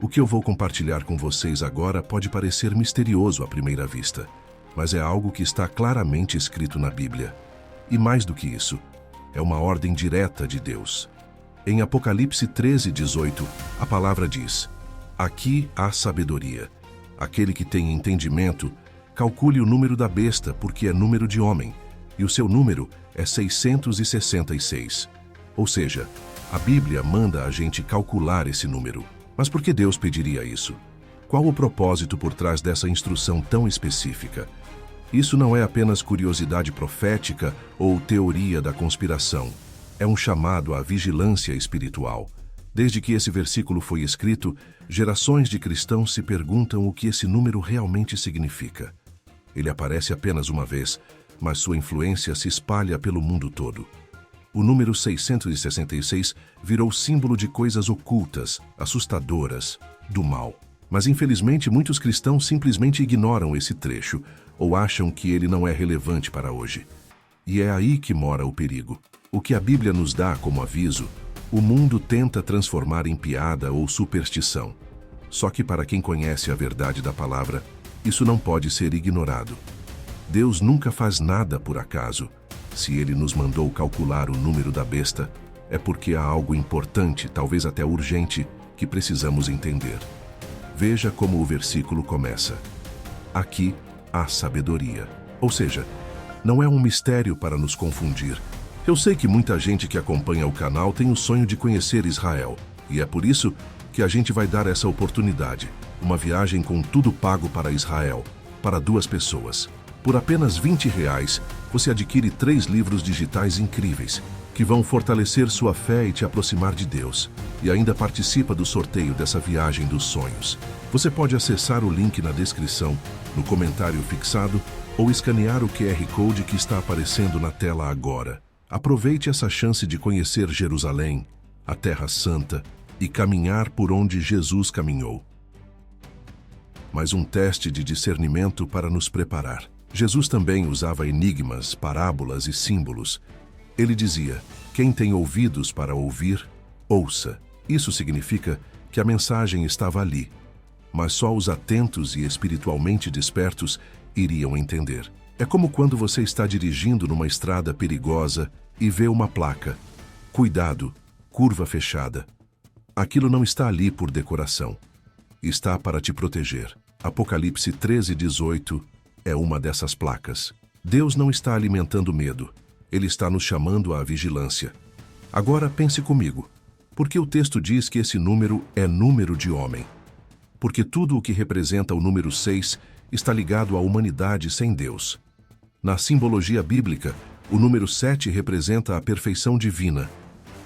O que eu vou compartilhar com vocês agora pode parecer misterioso à primeira vista, mas é algo que está claramente escrito na Bíblia. E mais do que isso, é uma ordem direta de Deus. Em Apocalipse 13:18, a palavra diz: "Aqui há sabedoria. Aquele que tem entendimento, calcule o número da besta, porque é número de homem, e o seu número é 666. Ou seja, a Bíblia manda a gente calcular esse número. Mas por que Deus pediria isso? Qual o propósito por trás dessa instrução tão específica? Isso não é apenas curiosidade profética ou teoria da conspiração. É um chamado à vigilância espiritual. Desde que esse versículo foi escrito, gerações de cristãos se perguntam o que esse número realmente significa. Ele aparece apenas uma vez, mas sua influência se espalha pelo mundo todo. O número 666 virou símbolo de coisas ocultas, assustadoras, do mal. Mas infelizmente muitos cristãos simplesmente ignoram esse trecho ou acham que ele não é relevante para hoje. E é aí que mora o perigo. O que a Bíblia nos dá como aviso, o mundo tenta transformar em piada ou superstição. Só que para quem conhece a verdade da palavra, isso não pode ser ignorado. Deus nunca faz nada por acaso. Se Ele nos mandou calcular o número da besta, é porque há algo importante, talvez até urgente, que precisamos entender. Veja como o versículo começa. Aqui há sabedoria. Ou seja, não é um mistério para nos confundir. Eu sei que muita gente que acompanha o canal tem o sonho de conhecer Israel, e é por isso que a gente vai dar essa oportunidade. Uma viagem com tudo pago para Israel, para 2 pessoas. Por apenas R$20, você adquire 3 livros digitais incríveis, que vão fortalecer sua fé e te aproximar de Deus. E ainda participa do sorteio dessa viagem dos sonhos. Você pode acessar o link na descrição, no comentário fixado, ou escanear o QR Code que está aparecendo na tela agora. Aproveite essa chance de conhecer Jerusalém, a Terra Santa, e caminhar por onde Jesus caminhou. Mais um teste de discernimento para nos preparar. Jesus também usava enigmas, parábolas e símbolos. Ele dizia: "Quem tem ouvidos para ouvir, ouça." Isso significa que a mensagem estava ali, mas só os atentos e espiritualmente despertos iriam entender. É como quando você está dirigindo numa estrada perigosa e vê uma placa: "Cuidado, curva fechada." Aquilo não está ali por decoração. Está para te proteger. Apocalipse 13:18 é uma dessas placas. Deus não está alimentando medo. Ele está nos chamando à vigilância. Agora pense comigo. Por que o texto diz que esse número é número de homem? Porque tudo o que representa o número 6 está ligado à humanidade sem Deus. Na simbologia bíblica, o número 7 representa a perfeição divina.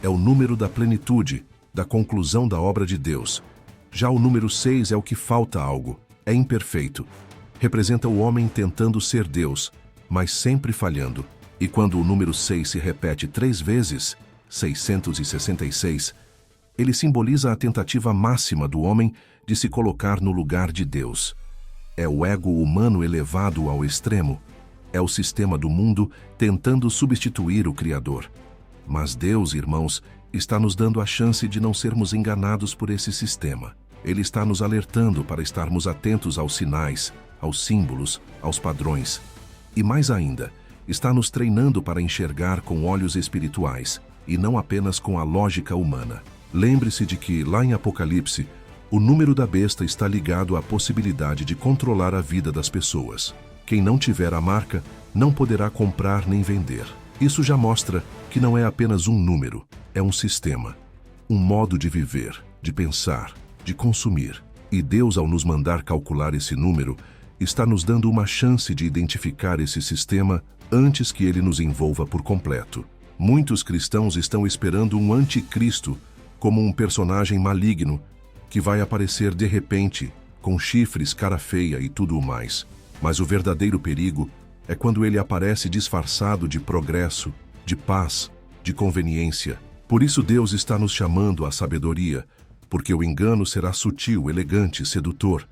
É o número da plenitude, da conclusão da obra de Deus. Já o número 6 é o que falta algo, é imperfeito. Representa o homem tentando ser Deus, mas sempre falhando. E quando o número 6 se repete 3 vezes, 666, ele simboliza a tentativa máxima do homem de se colocar no lugar de Deus. É o ego humano elevado ao extremo. É o sistema do mundo tentando substituir o Criador. Mas Deus, irmãos, está nos dando a chance de não sermos enganados por esse sistema. Ele está nos alertando para estarmos atentos aos sinais, aos símbolos, aos padrões. E mais ainda, está nos treinando para enxergar com olhos espirituais e não apenas com a lógica humana. Lembre-se de que, lá em Apocalipse, o número da besta está ligado à possibilidade de controlar a vida das pessoas. Quem não tiver a marca não poderá comprar nem vender. Isso já mostra que não é apenas um número, é um sistema, um modo de viver, de pensar, de consumir. E Deus, ao nos mandar calcular esse número, está nos dando uma chance de identificar esse sistema antes que ele nos envolva por completo. Muitos cristãos estão esperando um anticristo como um personagem maligno que vai aparecer de repente, com chifres, cara feia e tudo o mais. Mas o verdadeiro perigo é quando ele aparece disfarçado de progresso, de paz, de conveniência. Por isso Deus está nos chamando à sabedoria, porque o engano será sutil, elegante, sedutor,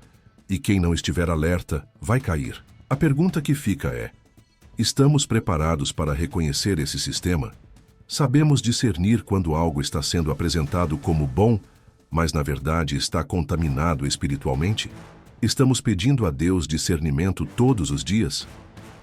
e quem não estiver alerta vai cair. A pergunta que fica é: estamos preparados para reconhecer esse sistema? Sabemos discernir quando algo está sendo apresentado como bom mas na verdade está contaminado espiritualmente? Estamos pedindo a Deus discernimento todos os dias?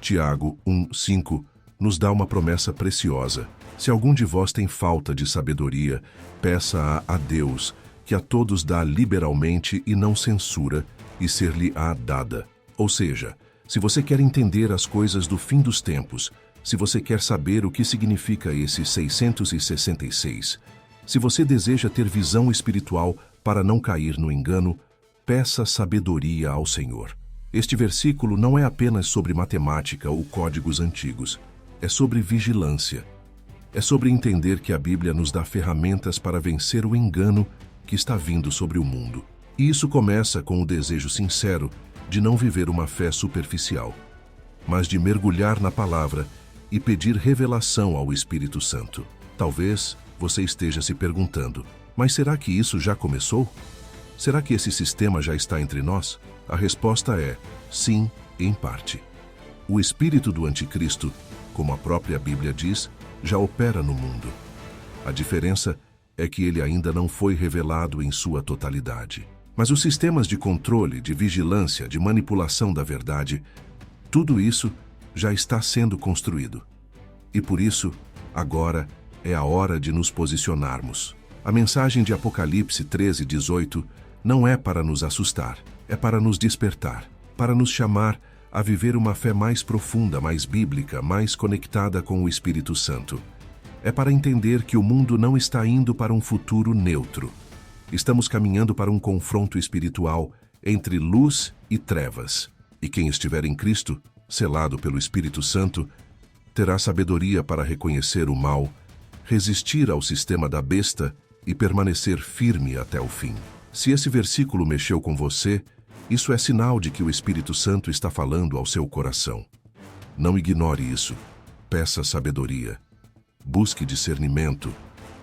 Tiago 1:5 nos dá uma promessa preciosa. Se algum de vós tem falta de sabedoria, peça-a a Deus, que a todos dá liberalmente e não censura, e ser-lhe-á dada. Ou seja, se você quer entender as coisas do fim dos tempos, se você quer saber o que significa esse 666, se você deseja ter visão espiritual para não cair no engano, peça sabedoria ao Senhor. Este versículo não é apenas sobre matemática ou códigos antigos, é sobre vigilância. É sobre entender que a Bíblia nos dá ferramentas para vencer o engano que está vindo sobre o mundo. E isso começa com o desejo sincero de não viver uma fé superficial, mas de mergulhar na palavra e pedir revelação ao Espírito Santo. Talvez você esteja se perguntando, mas será que isso já começou? Será que esse sistema já está entre nós? A resposta é sim, em parte. O espírito do anticristo, como a própria Bíblia diz, já opera no mundo. A diferença é que ele ainda não foi revelado em sua totalidade. Mas os sistemas de controle, de vigilância, de manipulação da verdade, tudo isso já está sendo construído. E por isso, agora é a hora de nos posicionarmos. A mensagem de Apocalipse 13:18 não é para nos assustar, é para nos despertar, para nos chamar a viver uma fé mais profunda, mais bíblica, mais conectada com o Espírito Santo. É para entender que o mundo não está indo para um futuro neutro. Estamos caminhando para um confronto espiritual entre luz e trevas. E quem estiver em Cristo, selado pelo Espírito Santo, terá sabedoria para reconhecer o mal, resistir ao sistema da besta e permanecer firme até o fim. Se esse versículo mexeu com você, isso é sinal de que o Espírito Santo está falando ao seu coração. Não ignore isso. Peça sabedoria. Busque discernimento.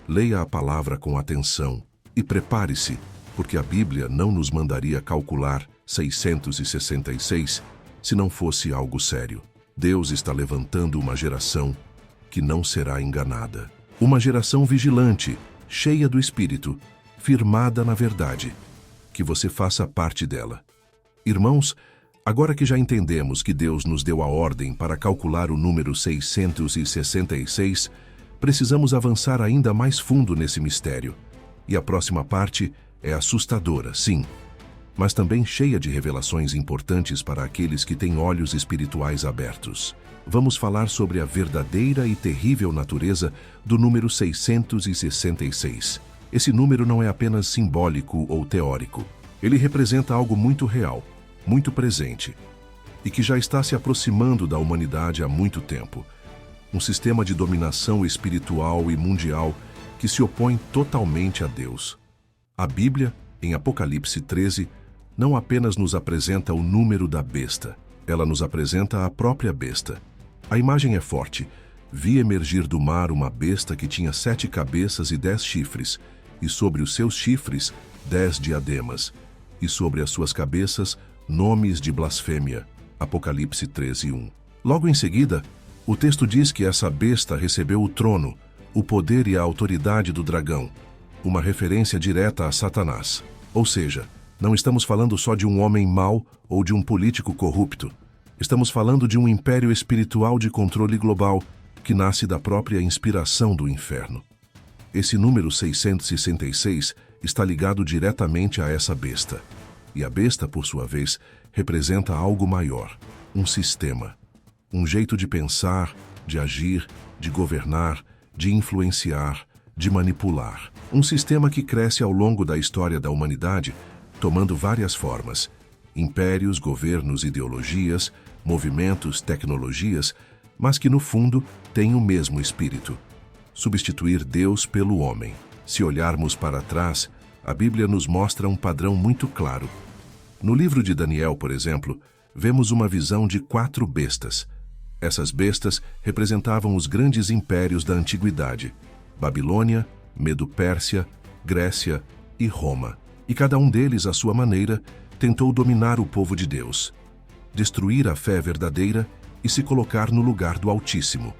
Leia a palavra com atenção. E prepare-se, porque a Bíblia não nos mandaria calcular 666 se não fosse algo sério. Deus está levantando uma geração que não será enganada. Uma geração vigilante, cheia do Espírito, firmada na verdade. Que você faça parte dela. Irmãos, agora que já entendemos que Deus nos deu a ordem para calcular o número 666, precisamos avançar ainda mais fundo nesse mistério. E a próxima parte é assustadora, sim, mas também cheia de revelações importantes para aqueles que têm olhos espirituais abertos. Vamos falar sobre a verdadeira e terrível natureza do número 666. Esse número não é apenas simbólico ou teórico. Ele representa algo muito real, muito presente, e que já está se aproximando da humanidade há muito tempo. Um sistema de dominação espiritual e mundial que se opõe totalmente a Deus. A Bíblia, em Apocalipse 13, não apenas nos apresenta o número da besta, ela nos apresenta a própria besta. A imagem é forte. Vi emergir do mar uma besta que tinha 7 cabeças e 10 chifres, e sobre os seus chifres 10 diademas, e sobre as suas cabeças nomes de blasfêmia. Apocalipse 13:1. Logo em seguida, o texto diz que essa besta recebeu o trono, o poder e a autoridade do dragão, uma referência direta a Satanás. Ou seja, não estamos falando só de um homem mau ou de um político corrupto. Estamos falando de um império espiritual de controle global que nasce da própria inspiração do inferno. Esse número 666 está ligado diretamente a essa besta. E a besta, por sua vez, representa algo maior, um sistema, um jeito de pensar, de agir, de governar, de influenciar, de manipular. Um sistema que cresce ao longo da história da humanidade, tomando várias formas: impérios, governos, ideologias, movimentos, tecnologias, mas que no fundo tem o mesmo espírito: substituir Deus pelo homem. Se olharmos para trás, a Bíblia nos mostra um padrão muito claro. No livro de Daniel, por exemplo, vemos uma visão de 4 bestas. Essas bestas representavam os grandes impérios da antiguidade: Babilônia, Medo-Pérsia, Grécia e Roma. E cada um deles, à sua maneira, tentou dominar o povo de Deus, destruir a fé verdadeira e se colocar no lugar do Altíssimo.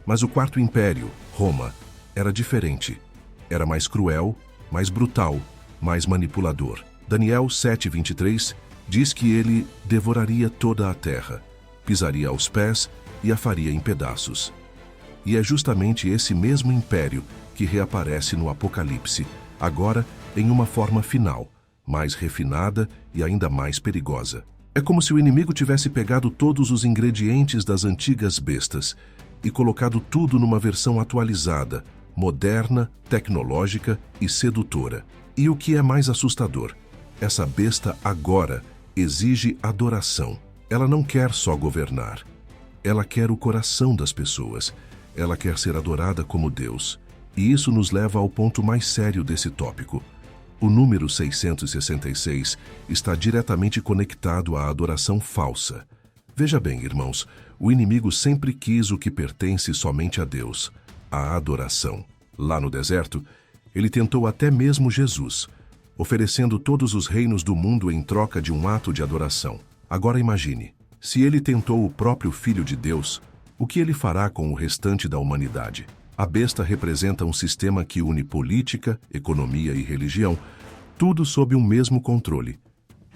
Mas o quarto império, Roma, era diferente. Era mais cruel, mais brutal, mais manipulador. Daniel 7:23 diz que ele devoraria toda a terra, pisaria aos pés e a faria em pedaços. E é justamente esse mesmo império que reaparece no Apocalipse, agora em uma forma final, mais refinada e ainda mais perigosa. É como se o inimigo tivesse pegado todos os ingredientes das antigas bestas e colocado tudo numa versão atualizada, moderna, tecnológica e sedutora. E o que é mais assustador, essa besta agora exige adoração. Ela não quer só governar. Ela quer o coração das pessoas. Ela quer ser adorada como Deus. E isso nos leva ao ponto mais sério desse tópico. O número 666 está diretamente conectado à adoração falsa. Veja bem, irmãos, o inimigo sempre quis o que pertence somente a Deus, a adoração. Lá no deserto, ele tentou até mesmo Jesus, oferecendo todos os reinos do mundo em troca de um ato de adoração. Agora imagine, se ele tentou o próprio Filho de Deus, o que ele fará com o restante da humanidade? A besta representa um sistema que une política, economia e religião, tudo sob um mesmo controle.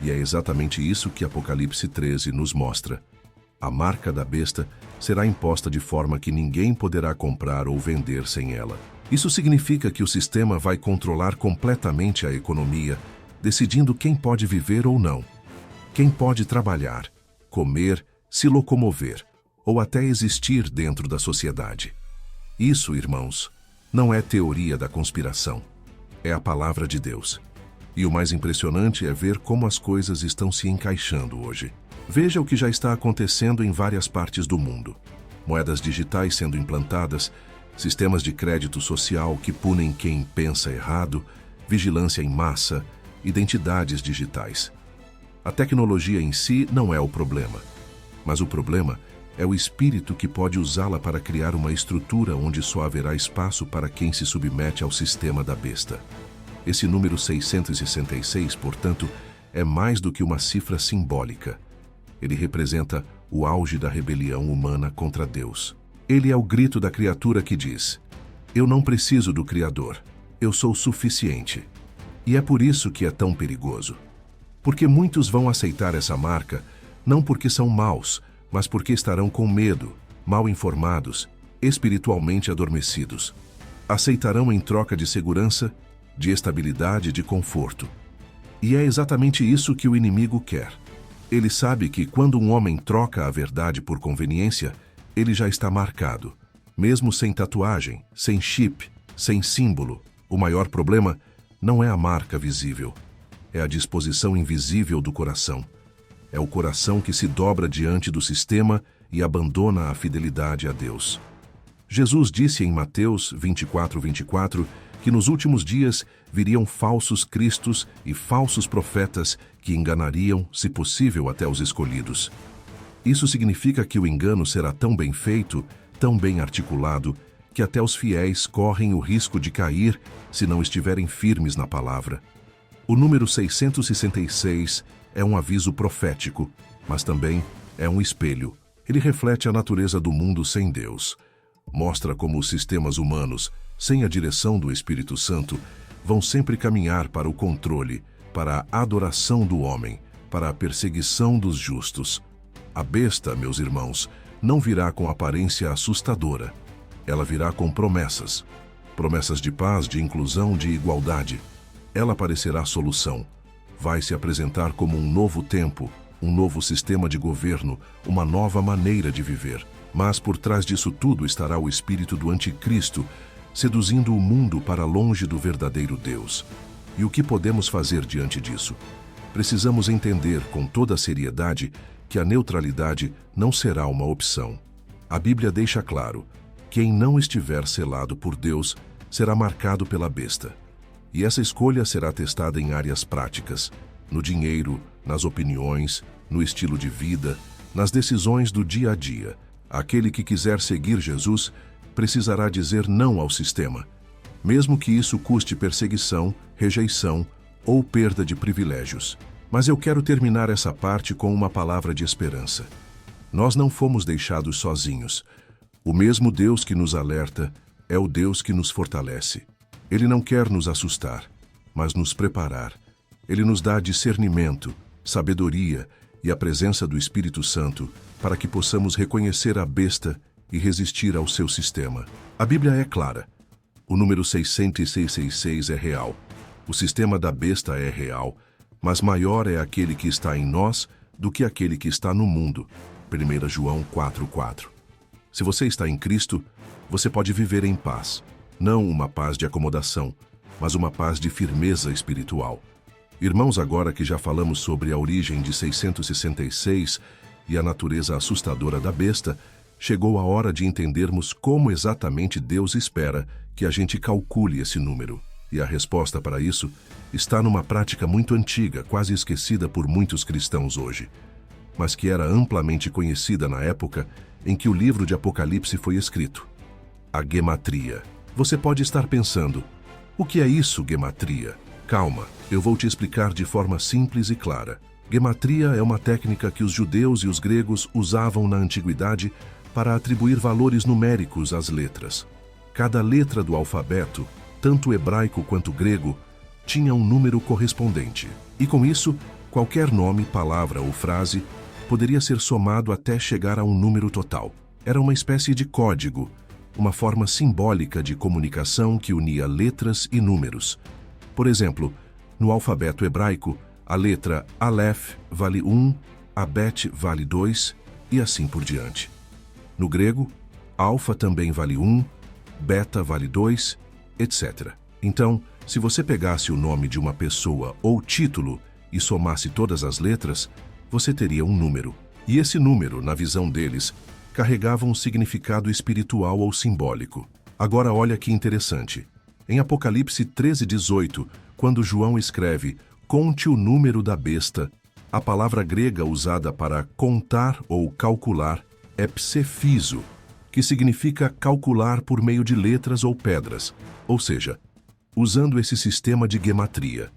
E é exatamente isso que Apocalipse 13 nos mostra. A marca da besta será imposta de forma que ninguém poderá comprar ou vender sem ela. Isso significa que o sistema vai controlar completamente a economia, decidindo quem pode viver ou não, quem pode trabalhar, comer, se locomover, ou até existir dentro da sociedade. Isso, irmãos, não é teoria da conspiração. É a palavra de Deus. E o mais impressionante é ver como as coisas estão se encaixando hoje. Veja o que já está acontecendo em várias partes do mundo. Moedas digitais sendo implantadas, sistemas de crédito social que punem quem pensa errado, vigilância em massa, identidades digitais. A tecnologia em si não é o problema, mas o problema é o espírito que pode usá-la para criar uma estrutura onde só haverá espaço para quem se submete ao sistema da besta. Esse número 666, portanto, é mais do que uma cifra simbólica. Ele representa o auge da rebelião humana contra Deus. Ele é o grito da criatura que diz: eu não preciso do Criador, eu sou suficiente. E é por isso que é tão perigoso. Porque muitos vão aceitar essa marca, não porque são maus, mas porque estarão com medo, mal informados, espiritualmente adormecidos. Aceitarão em troca de segurança, de estabilidade e de conforto. E é exatamente isso que o inimigo quer. Ele sabe que quando um homem troca a verdade por conveniência, ele já está marcado. Mesmo sem tatuagem, sem chip, sem símbolo, o maior problema não é a marca visível. É a disposição invisível do coração. É o coração que se dobra diante do sistema e abandona a fidelidade a Deus. Jesus disse em Mateus 24:24 que nos últimos dias viriam falsos cristos e falsos profetas que enganariam, se possível, até os escolhidos. Isso significa que o engano será tão bem feito, tão bem articulado, que até os fiéis correm o risco de cair se não estiverem firmes na palavra. O número 666 é um aviso profético, mas também é um espelho. Ele reflete a natureza do mundo sem Deus. Mostra como os sistemas humanos, sem a direção do Espírito Santo, vão sempre caminhar para o controle, para a adoração do homem, para a perseguição dos justos. A besta, meus irmãos, não virá com aparência assustadora. Ela virá com promessas. Promessas de paz, de inclusão, de igualdade. Ela parecerá solução. Vai se apresentar como um novo tempo, um novo sistema de governo, uma nova maneira de viver. Mas por trás disso tudo estará o espírito do anticristo, seduzindo o mundo para longe do verdadeiro Deus. E o que podemos fazer diante disso? Precisamos entender com toda a seriedade que a neutralidade não será uma opção. A Bíblia deixa claro: quem não estiver selado por Deus será marcado pela besta. E essa escolha será testada em áreas práticas, no dinheiro, nas opiniões, no estilo de vida, nas decisões do dia a dia. Aquele que quiser seguir Jesus precisará dizer não ao sistema, mesmo que isso custe perseguição, rejeição ou perda de privilégios. Mas eu quero terminar essa parte com uma palavra de esperança. Nós não fomos deixados sozinhos. O mesmo Deus que nos alerta é o Deus que nos fortalece. Ele não quer nos assustar, mas nos preparar. Ele nos dá discernimento, sabedoria e a presença do Espírito Santo para que possamos reconhecer a besta e resistir ao seu sistema. A Bíblia é clara. O número 666 é real. O sistema da besta é real, mas maior é aquele que está em nós do que aquele que está no mundo. 1 João 4:4. Se você está em Cristo, você pode viver em paz. Não uma paz de acomodação, mas uma paz de firmeza espiritual. Irmãos, agora que já falamos sobre a origem de 666 e a natureza assustadora da besta, chegou a hora de entendermos como exatamente Deus espera que a gente calcule esse número. E a resposta para isso está numa prática muito antiga, quase esquecida por muitos cristãos hoje, mas que era amplamente conhecida na época em que o livro de Apocalipse foi escrito: a gematria. Você pode estar pensando, o que é isso, gematria? Calma, eu vou te explicar de forma simples e clara. Gematria é uma técnica que os judeus e os gregos usavam na antiguidade para atribuir valores numéricos às letras. Cada letra do alfabeto, tanto hebraico quanto grego, tinha um número correspondente. E com isso, qualquer nome, palavra ou frase poderia ser somado até chegar a um número total. Era uma espécie de código, uma forma simbólica de comunicação que unia letras e números. Por exemplo, no alfabeto hebraico, a letra Aleph vale 1, a Bet vale 2 e assim por diante. No grego, Alfa também vale 1, Beta vale 2, etc. Então, se você pegasse o nome de uma pessoa ou título e somasse todas as letras, você teria um número. E esse número, na visão deles, carregava um significado espiritual ou simbólico. Agora olha que interessante. Em Apocalipse 13:18, quando João escreve "conte o número da besta", a palavra grega usada para contar ou calcular é psefizo, que significa calcular por meio de letras ou pedras, ou seja, usando esse sistema de gematria.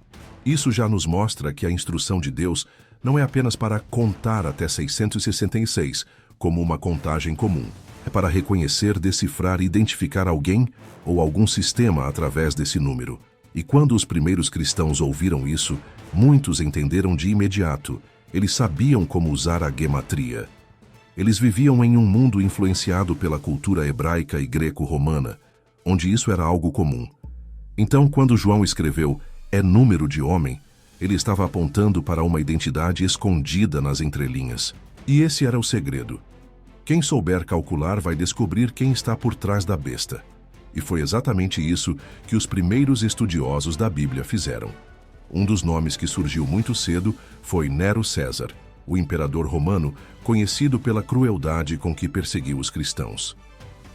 Isso já nos mostra que a instrução de Deus não é apenas para contar até 666, como uma contagem comum. É para reconhecer, decifrar e identificar alguém ou algum sistema através desse número. E quando os primeiros cristãos ouviram isso, muitos entenderam de imediato. Eles sabiam como usar a gematria. Eles viviam em um mundo influenciado pela cultura hebraica e greco-romana, onde isso era algo comum. Então, quando João escreveu "é número de homem", ele estava apontando para uma identidade escondida nas entrelinhas. E esse era o segredo. Quem souber calcular vai descobrir quem está por trás da besta. E foi exatamente isso que os primeiros estudiosos da Bíblia fizeram. Um dos nomes que surgiu muito cedo foi Nero César, o imperador romano conhecido pela crueldade com que perseguiu os cristãos.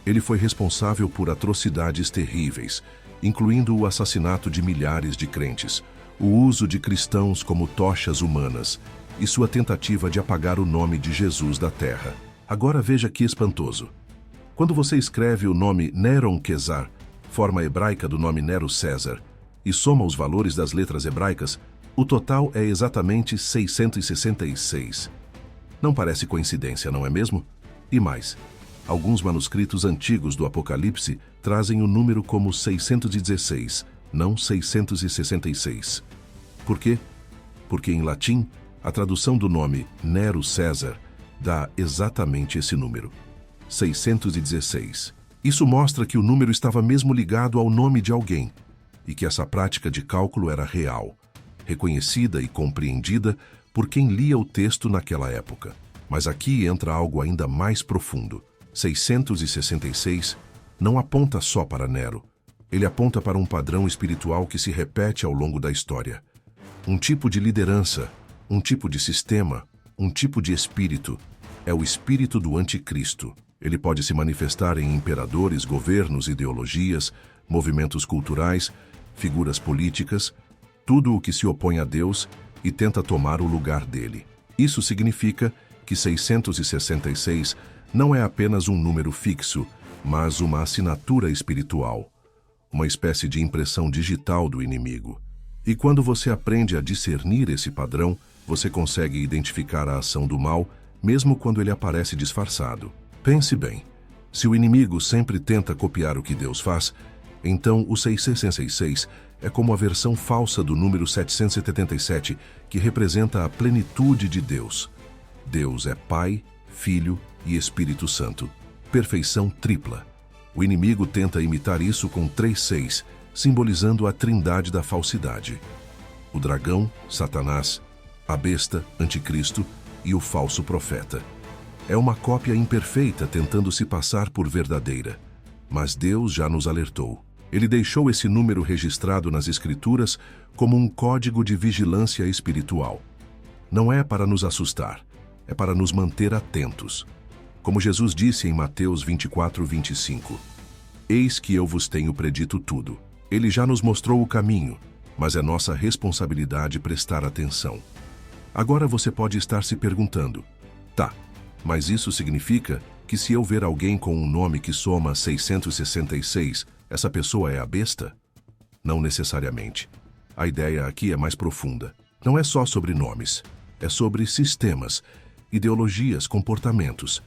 Ele foi responsável por atrocidades terríveis, incluindo o assassinato de milhares de crentes, o uso de cristãos como tochas humanas e sua tentativa de apagar o nome de Jesus da terra. Agora veja que espantoso. Quando você escreve o nome Neron Quezar, forma hebraica do nome Nero César, e soma os valores das letras hebraicas, o total é exatamente 666. Não parece coincidência, não é mesmo? E mais, alguns manuscritos antigos do Apocalipse trazem o número como 616, não 666. Por quê? Porque em latim, a tradução do nome Nero César dá exatamente esse número, 616. Isso mostra que o número estava mesmo ligado ao nome de alguém e que essa prática de cálculo era real, reconhecida e compreendida por quem lia o texto naquela época. Mas aqui entra algo ainda mais profundo. 666 não aponta só para Nero. Ele aponta para um padrão espiritual que se repete ao longo da história. Um tipo de liderança, um tipo de sistema, um tipo de espírito. É o espírito do anticristo. Ele pode se manifestar em imperadores, governos, ideologias, movimentos culturais, figuras políticas, tudo o que se opõe a Deus e tenta tomar o lugar dele. Isso significa que 666 não é apenas um número fixo, mas uma assinatura espiritual, uma espécie de impressão digital do inimigo. E quando você aprende a discernir esse padrão, você consegue identificar a ação do mal, mesmo quando ele aparece disfarçado. Pense bem, se o inimigo sempre tenta copiar o que Deus faz, então o 666 é como a versão falsa do número 777, que representa a plenitude de Deus. Deus é Pai, Filho e Espírito Santo. Perfeição tripla. O inimigo tenta imitar isso com 3 seis, simbolizando a trindade da falsidade. O dragão, Satanás, a besta, Anticristo e o falso profeta. É uma cópia imperfeita tentando se passar por verdadeira. Mas Deus já nos alertou. Ele deixou esse número registrado nas Escrituras como um código de vigilância espiritual. Não é para nos assustar, é para nos manter atentos. Como Jesus disse em Mateus 24:25, eis que eu vos tenho predito tudo. Ele já nos mostrou o caminho, mas é nossa responsabilidade prestar atenção. Agora você pode estar se perguntando, tá, mas isso significa que se eu ver alguém com um nome que soma 666, essa pessoa é a besta? Não necessariamente. A ideia aqui é mais profunda. Não é só sobre nomes, é sobre sistemas, ideologias, comportamentos.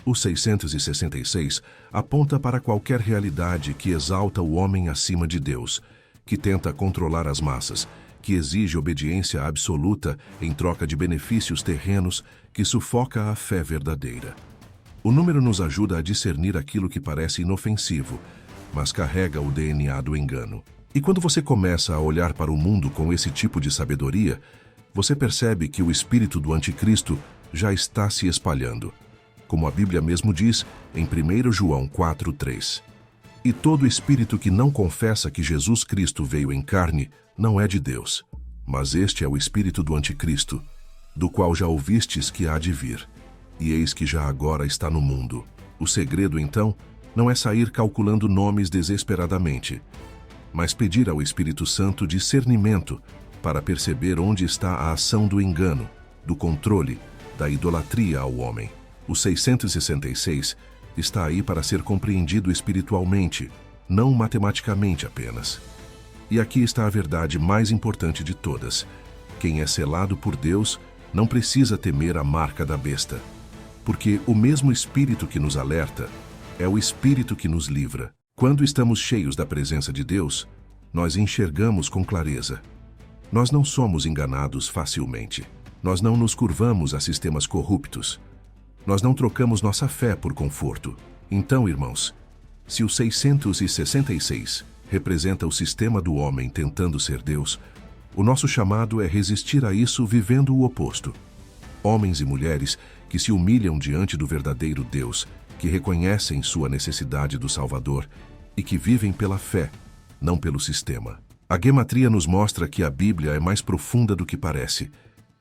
O 666 aponta para qualquer realidade que exalta o homem acima de Deus, que tenta controlar as massas, que exige obediência absoluta em troca de benefícios terrenos, que sufoca a fé verdadeira. O número nos ajuda a discernir aquilo que parece inofensivo, mas carrega o DNA do engano. E quando você começa a olhar para o mundo com esse tipo de sabedoria, você percebe que o espírito do anticristo já está se espalhando. Como a Bíblia mesmo diz em 1 João 4:3. E todo espírito que não confessa que Jesus Cristo veio em carne não é de Deus, mas este é o espírito do anticristo, do qual já ouvistes que há de vir, e eis que já agora está no mundo. O segredo, então, não é sair calculando nomes desesperadamente, mas pedir ao Espírito Santo discernimento para perceber onde está a ação do engano, do controle, da idolatria ao homem. O 666 está aí para ser compreendido espiritualmente, não matematicamente apenas. E aqui está a verdade mais importante de todas. Quem é selado por Deus não precisa temer a marca da besta, porque o mesmo Espírito que nos alerta é o Espírito que nos livra. Quando estamos cheios da presença de Deus, nós enxergamos com clareza. Nós não somos enganados facilmente. Nós não nos curvamos a sistemas corruptos. Nós não trocamos nossa fé por conforto. Então, irmãos, se o 666 representa o sistema do homem tentando ser Deus, o nosso chamado é resistir a isso vivendo o oposto. Homens e mulheres que se humilham diante do verdadeiro Deus, que reconhecem sua necessidade do Salvador e que vivem pela fé, não pelo sistema. A gematria nos mostra que a Bíblia é mais profunda do que parece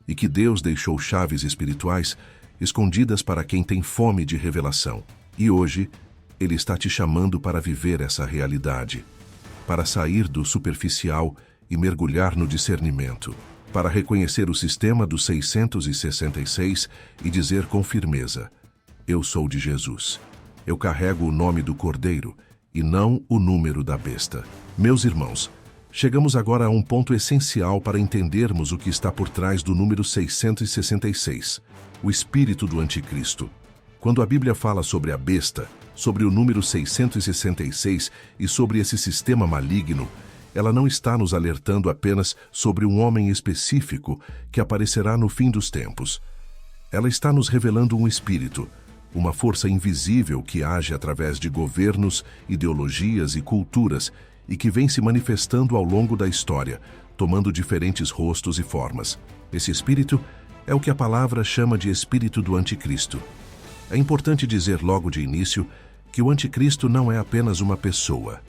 e que Deus deixou chaves espirituais escondidas para quem tem fome de revelação. E hoje, Ele está te chamando para viver essa realidade, para sair do superficial e mergulhar no discernimento, para reconhecer o sistema do 666 e dizer com firmeza, eu sou de Jesus. Eu carrego o nome do Cordeiro e não o número da besta. Meus irmãos, chegamos agora a um ponto essencial para entendermos o que está por trás do número 666, o espírito do anticristo. Quando a Bíblia fala sobre a besta, sobre o número 666 e sobre esse sistema maligno, ela não está nos alertando apenas sobre um homem específico que aparecerá no fim dos tempos. Ela está nos revelando um espírito, uma força invisível que age através de governos, ideologias e culturas e que vem se manifestando ao longo da história, tomando diferentes rostos e formas. Esse espírito é o que a palavra chama de espírito do anticristo. É importante dizer logo de início que o anticristo não é apenas uma pessoa.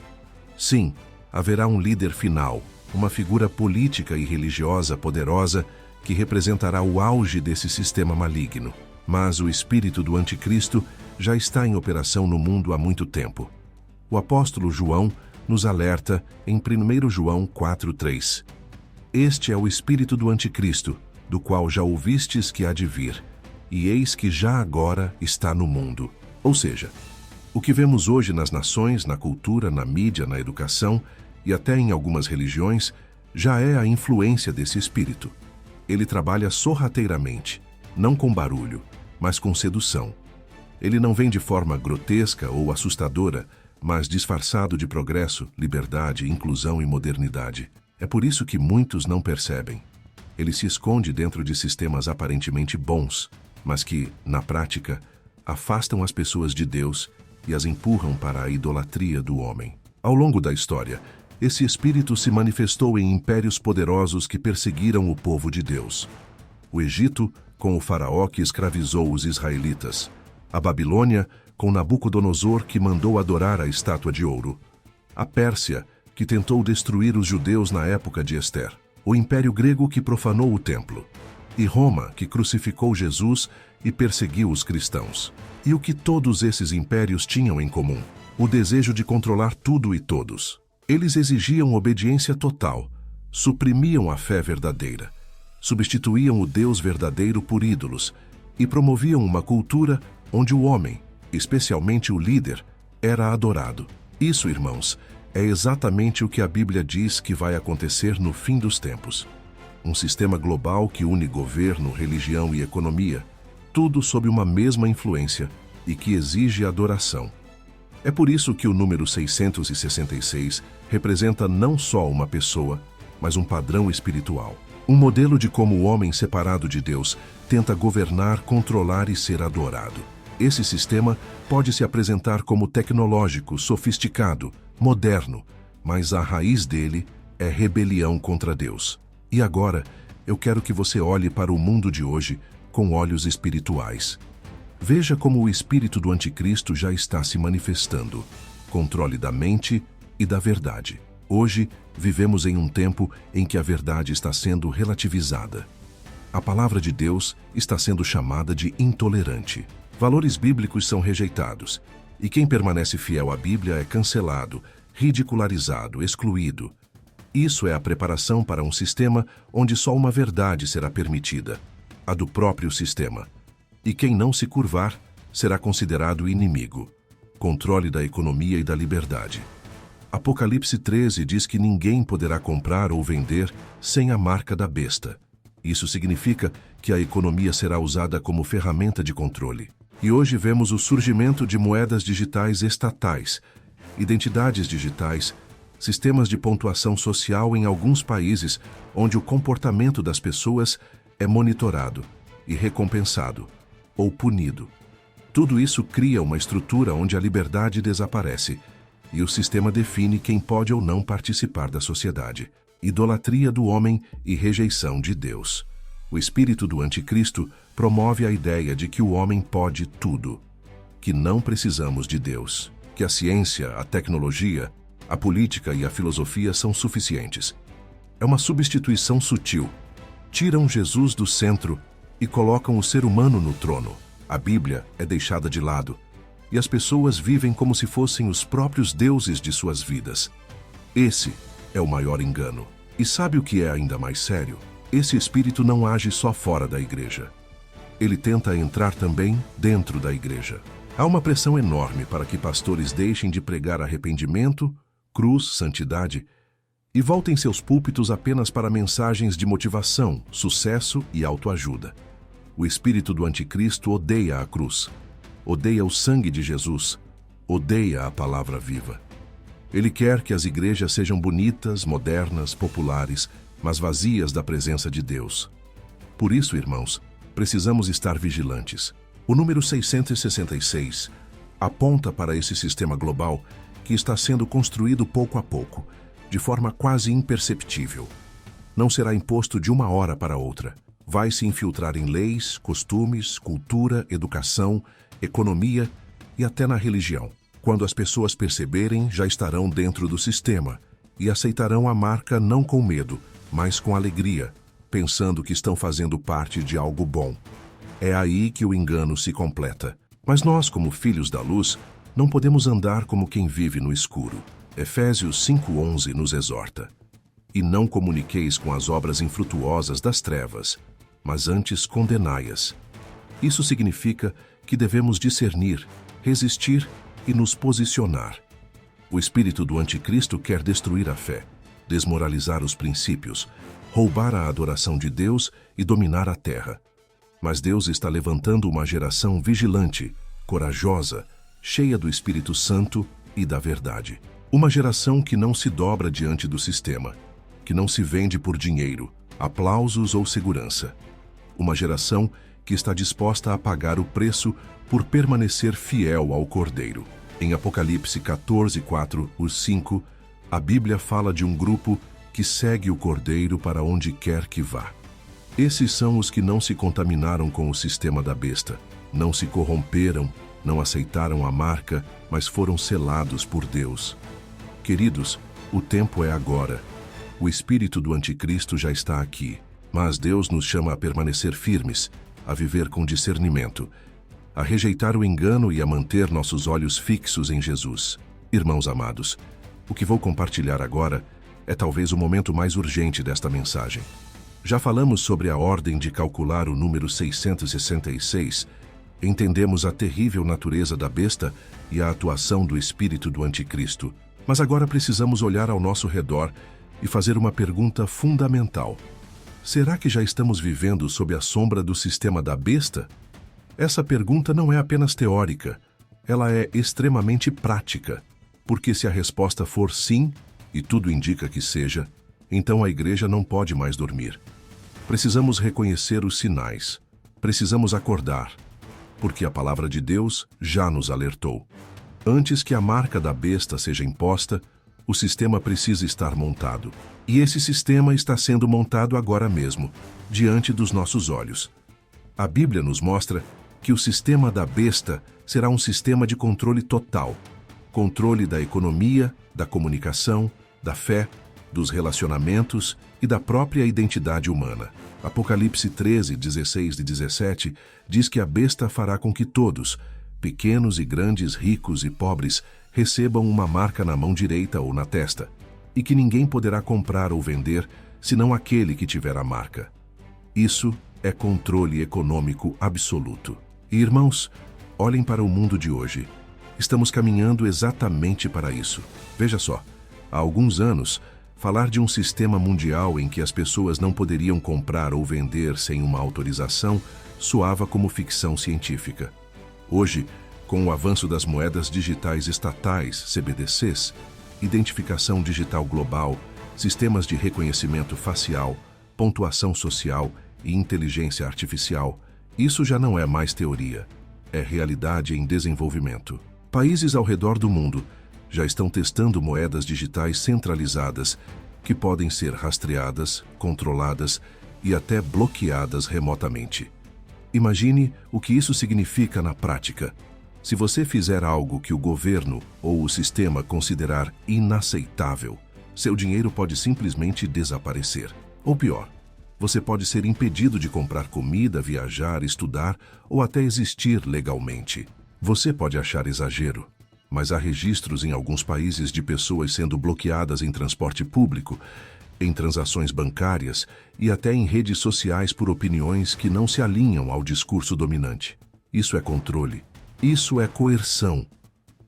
Sim, haverá um líder final, uma figura política e religiosa poderosa que representará o auge desse sistema maligno. Mas o espírito do anticristo já está em operação no mundo há muito tempo. O apóstolo João nos alerta em 1 João 4:3. Este é o espírito do anticristo, do qual já ouvistes que há de vir, e eis que já agora está no mundo. Ou seja, o que vemos hoje nas nações, na cultura, na mídia, na educação e até em algumas religiões, já é a influência desse espírito. Ele trabalha sorrateiramente, não com barulho, mas com sedução. Ele não vem de forma grotesca ou assustadora, mas disfarçado de progresso, liberdade, inclusão e modernidade. É por isso que muitos não percebem. Ele se esconde dentro de sistemas aparentemente bons, mas que, na prática, afastam as pessoas de Deus e as empurram para a idolatria do homem. Ao longo da história, esse espírito se manifestou em impérios poderosos que perseguiram o povo de Deus. O Egito, com o faraó que escravizou os israelitas. A Babilônia, com Nabucodonosor que mandou adorar a estátua de ouro. A Pérsia, que tentou destruir os judeus na época de Ester. O Império Grego que profanou o templo. E Roma, que crucificou Jesus e perseguiu os cristãos. E o que todos esses impérios tinham em comum? O desejo de controlar tudo e todos. Eles exigiam obediência total, suprimiam a fé verdadeira, substituíam o Deus verdadeiro por ídolos e promoviam uma cultura onde o homem, especialmente o líder, era adorado. Isso, irmãos, é exatamente o que a Bíblia diz que vai acontecer no fim dos tempos. Um sistema global que une governo, religião e economia, tudo sob uma mesma influência e que exige adoração. É por isso que o número 666 representa não só uma pessoa, mas um padrão espiritual. Um modelo de como o homem separado de Deus tenta governar, controlar e ser adorado. Esse sistema pode se apresentar como tecnológico, sofisticado, moderno, mas a raiz dele é rebelião contra Deus. E agora, eu quero que você olhe para o mundo de hoje com olhos espirituais. Veja como o espírito do anticristo já está se manifestando. Controle da mente e da verdade. Hoje, vivemos em um tempo em que a verdade está sendo relativizada. A palavra de Deus está sendo chamada de intolerante. Valores bíblicos são rejeitados, e quem permanece fiel à Bíblia é cancelado, ridicularizado, excluído. Isso é a preparação para um sistema onde só uma verdade será permitida, a do próprio sistema. E quem não se curvar será considerado inimigo. Controle da economia e da liberdade. Apocalipse 13 diz que ninguém poderá comprar ou vender sem a marca da besta. Isso significa que a economia será usada como ferramenta de controle. E hoje vemos o surgimento de moedas digitais estatais, identidades digitais, sistemas de pontuação social em alguns países onde o comportamento das pessoas é monitorado e recompensado ou punido. Tudo isso cria uma estrutura onde a liberdade desaparece e o sistema define quem pode ou não participar da sociedade. Idolatria do homem e rejeição de Deus. O espírito do anticristo promove a ideia de que o homem pode tudo, que não precisamos de Deus, que a ciência, a tecnologia, a política e a filosofia são suficientes. É uma substituição sutil. Tiram Jesus do centro e colocam o ser humano no trono. A Bíblia é deixada de lado e as pessoas vivem como se fossem os próprios deuses de suas vidas. Esse é o maior engano. E sabe o que é ainda mais sério? Esse espírito não age só fora da igreja. Ele tenta entrar também dentro da igreja. Há uma pressão enorme para que pastores deixem de pregar arrependimento, cruz, santidade e voltem seus púlpitos apenas para mensagens de motivação, sucesso e autoajuda. O espírito do anticristo odeia a cruz, odeia o sangue de Jesus, odeia a palavra viva. Ele quer que as igrejas sejam bonitas, modernas, populares, mas vazias da presença de Deus. Por isso, irmãos, precisamos estar vigilantes. O número 666 aponta para esse sistema global que está sendo construído pouco a pouco, de forma quase imperceptível. Não será imposto de uma hora para outra. Vai se infiltrar em leis, costumes, cultura, educação, economia e até na religião. Quando as pessoas perceberem, já estarão dentro do sistema e aceitarão a marca não com medo, mas com alegria, pensando que estão fazendo parte de algo bom. É aí que o engano se completa. Mas nós, como filhos da luz, não podemos andar como quem vive no escuro. Efésios 5:11 nos exorta: E não comuniqueis com as obras infrutuosas das trevas, mas antes condenai-as. Isso significa que devemos discernir, resistir e nos posicionar. O espírito do anticristo quer destruir a fé, desmoralizar os princípios, roubar a adoração de Deus e dominar a terra. Mas Deus está levantando uma geração vigilante, corajosa, cheia do Espírito Santo e da verdade. Uma geração que não se dobra diante do sistema, que não se vende por dinheiro, aplausos ou segurança. Uma geração que está disposta a pagar o preço por permanecer fiel ao Cordeiro. Em Apocalipse 14, 4, 5, a Bíblia fala de um grupo que segue o Cordeiro para onde quer que vá. Esses são os que não se contaminaram com o sistema da besta, não se corromperam, não aceitaram a marca, mas foram selados por Deus. Queridos, o tempo é agora. O espírito do anticristo já está aqui, mas Deus nos chama a permanecer firmes, a viver com discernimento, a rejeitar o engano e a manter nossos olhos fixos em Jesus. Irmãos amados, o que vou compartilhar agora é talvez o momento mais urgente desta mensagem. Já falamos sobre a ordem de calcular o número 666, entendemos a terrível natureza da besta e a atuação do espírito do anticristo. Mas agora precisamos olhar ao nosso redor e fazer uma pergunta fundamental. Será que já estamos vivendo sob a sombra do sistema da besta? Essa pergunta não é apenas teórica, ela é extremamente prática, porque se a resposta for sim, e tudo indica que seja, então a igreja não pode mais dormir. Precisamos reconhecer os sinais, precisamos acordar, porque a palavra de Deus já nos alertou. Antes que a marca da besta seja imposta, o sistema precisa estar montado. E esse sistema está sendo montado agora mesmo, diante dos nossos olhos. A Bíblia nos mostra que o sistema da besta será um sistema de controle total. Controle da economia, da comunicação, da fé, dos relacionamentos e da própria identidade humana. Apocalipse 13, 16 e 17 diz que a besta fará com que todos, pequenos e grandes, ricos e pobres, recebam uma marca na mão direita ou na testa, e que ninguém poderá comprar ou vender senão aquele que tiver a marca. Isso é controle econômico absoluto. E, irmãos, olhem para o mundo de hoje. Estamos caminhando exatamente para isso. Veja só, há alguns anos, falar de um sistema mundial em que as pessoas não poderiam comprar ou vender sem uma autorização soava como ficção científica. Hoje, com o avanço das moedas digitais estatais, CBDCs, identificação digital global, sistemas de reconhecimento facial, pontuação social e inteligência artificial, isso já não é mais teoria, é realidade em desenvolvimento. Países ao redor do mundo já estão testando moedas digitais centralizadas que podem ser rastreadas, controladas e até bloqueadas remotamente. Imagine o que isso significa na prática. Se você fizer algo que o governo ou o sistema considerar inaceitável, seu dinheiro pode simplesmente desaparecer. Ou pior, você pode ser impedido de comprar comida, viajar, estudar ou até existir legalmente. Você pode achar exagero, mas há registros em alguns países de pessoas sendo bloqueadas em transporte público, em transações bancárias e até em redes sociais por opiniões que não se alinham ao discurso dominante. Isso é controle, isso é coerção,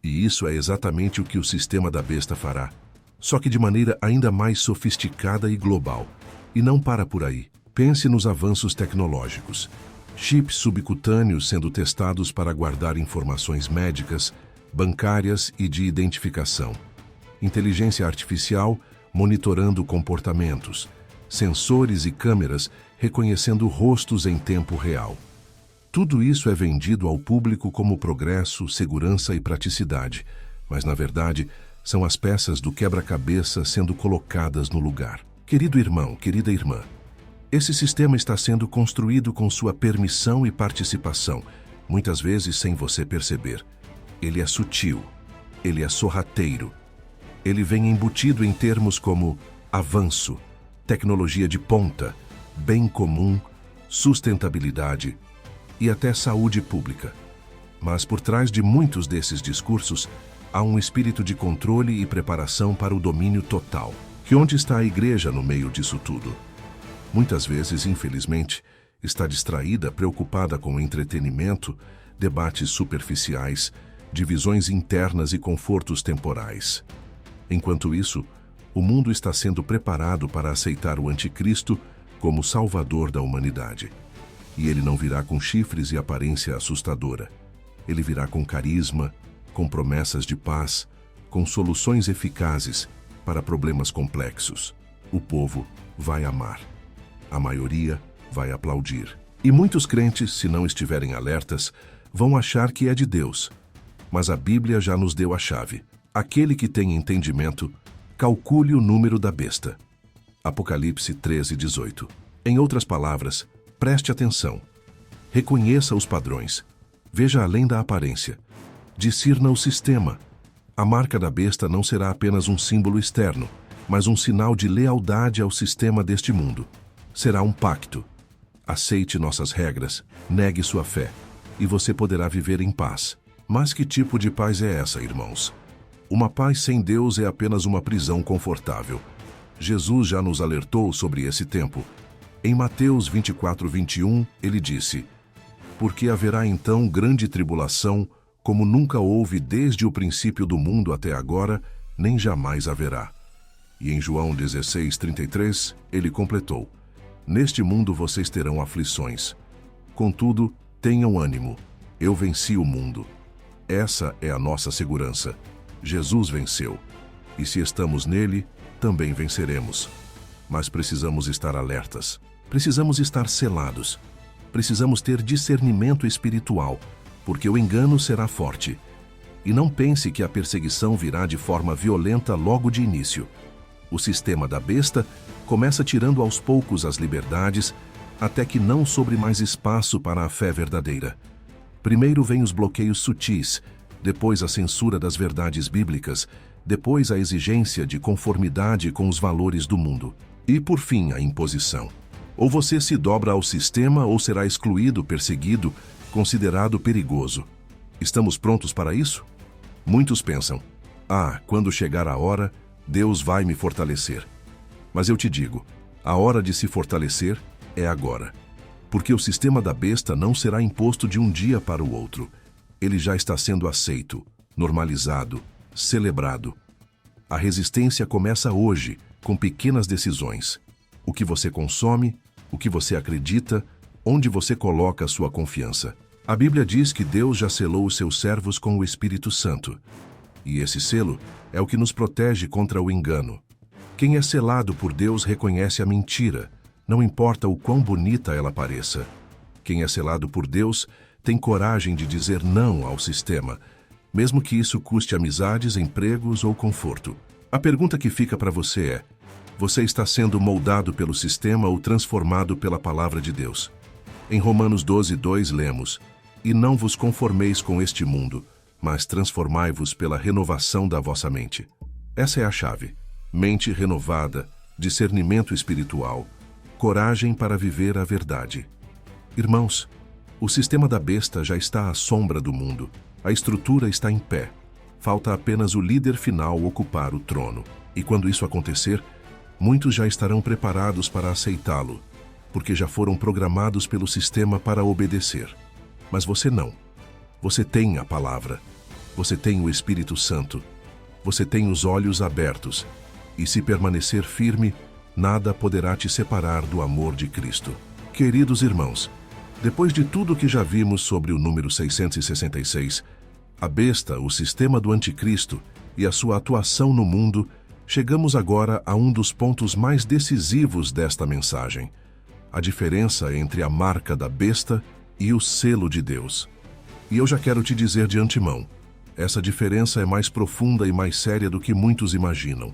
e isso é exatamente o que o sistema da besta fará, só que de maneira ainda mais sofisticada e global. E não para por aí. Pense nos avanços tecnológicos. Chips subcutâneos sendo testados para guardar informações médicas, bancárias e de identificação. Inteligência artificial monitorando comportamentos, sensores e câmeras reconhecendo rostos em tempo real. Tudo isso é vendido ao público como progresso, segurança e praticidade, mas na verdade são as peças do quebra-cabeça sendo colocadas no lugar. Querido irmão, querida irmã, esse sistema está sendo construído com sua permissão e participação, muitas vezes sem você perceber. Ele é sutil, ele é sorrateiro. Ele vem embutido em termos como avanço, tecnologia de ponta, bem comum, sustentabilidade e até saúde pública. Mas por trás de muitos desses discursos, há um espírito de controle e preparação para o domínio total. Que onde está a igreja no meio disso tudo? Muitas vezes, infelizmente, está distraída, preocupada com entretenimento, debates superficiais, divisões internas e confortos temporais. Enquanto isso, o mundo está sendo preparado para aceitar o anticristo como salvador da humanidade. E ele não virá com chifres e aparência assustadora. Ele virá com carisma, com promessas de paz, com soluções eficazes para problemas complexos. O povo vai amar. A maioria vai aplaudir. E muitos crentes, se não estiverem alertas, vão achar que é de Deus. Mas a Bíblia já nos deu a chave. Aquele que tem entendimento, calcule o número da besta. Apocalipse 13:18. Em outras palavras, preste atenção. Reconheça os padrões. Veja além da aparência. Discirna o sistema. A marca da besta não será apenas um símbolo externo, mas um sinal de lealdade ao sistema deste mundo. Será um pacto. Aceite nossas regras, negue sua fé, e você poderá viver em paz. Mas que tipo de paz é essa, irmãos? Uma paz sem Deus é apenas uma prisão confortável. Jesus já nos alertou sobre esse tempo. Em Mateus 24:21, ele disse: porque haverá então grande tribulação, como nunca houve desde o princípio do mundo até agora, nem jamais haverá. E em João 16:33, ele completou: neste mundo vocês terão aflições. Contudo, tenham ânimo. Eu venci o mundo. Essa é a nossa segurança. Jesus venceu. E se estamos nele, também venceremos. Mas precisamos estar alertas. Precisamos estar selados. Precisamos ter discernimento espiritual, porque o engano será forte. E não pense que a perseguição virá de forma violenta logo de início. O sistema da besta começa tirando aos poucos as liberdades, até que não sobre mais espaço para a fé verdadeira. Primeiro vem os bloqueios sutis, depois a censura das verdades bíblicas, depois a exigência de conformidade com os valores do mundo. E, por fim, a imposição. Ou você se dobra ao sistema ou será excluído, perseguido, considerado perigoso. Estamos prontos para isso? Muitos pensam: quando chegar a hora, Deus vai me fortalecer. Mas eu te digo, a hora de se fortalecer é agora. Porque o sistema da besta não será imposto de um dia para o outro. Ele já está sendo aceito, normalizado, celebrado. A resistência começa hoje, com pequenas decisões. O que você consome, o que você acredita, onde você coloca a sua confiança. A Bíblia diz que Deus já selou os seus servos com o Espírito Santo. E esse selo é o que nos protege contra o engano. Quem é selado por Deus reconhece a mentira, não importa o quão bonita ela pareça. Quem é selado por Deus tem coragem de dizer não ao sistema, mesmo que isso custe amizades, empregos ou conforto. A pergunta que fica para você é: você está sendo moldado pelo sistema ou transformado pela palavra de Deus? Em Romanos 12:2 lemos: e não vos conformeis com este mundo, mas transformai-vos pela renovação da vossa mente. Essa é a chave. Mente renovada, discernimento espiritual, coragem para viver a verdade. Irmãos, o sistema da besta já está à sombra do mundo. A estrutura está em pé. Falta apenas o líder final ocupar o trono. E quando isso acontecer, muitos já estarão preparados para aceitá-lo, porque já foram programados pelo sistema para obedecer. Mas você não. Você tem a palavra. Você tem o Espírito Santo. Você tem os olhos abertos. E se permanecer firme, nada poderá te separar do amor de Cristo. Queridos irmãos, depois de tudo que já vimos sobre o número 666, a besta, o sistema do anticristo e a sua atuação no mundo, chegamos agora a um dos pontos mais decisivos desta mensagem: a diferença entre a marca da besta e o selo de Deus. E eu já quero te dizer de antemão, essa diferença é mais profunda e mais séria do que muitos imaginam,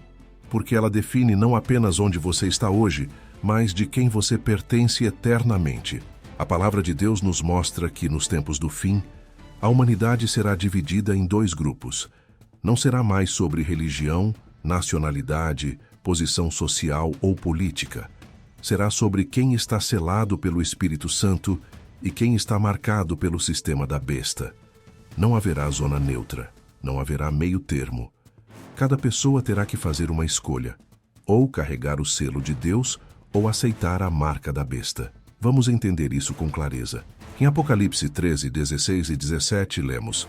porque ela define não apenas onde você está hoje, mas de quem você pertence eternamente. A palavra de Deus nos mostra que, nos tempos do fim, a humanidade será dividida em dois grupos. Não será mais sobre religião, nacionalidade, posição social ou política. Será sobre quem está selado pelo Espírito Santo e quem está marcado pelo sistema da besta. Não haverá zona neutra, não haverá meio termo. Cada pessoa terá que fazer uma escolha, ou carregar o selo de Deus ou aceitar a marca da besta. Vamos entender isso com clareza. Em Apocalipse 13, 16 e 17 lemos: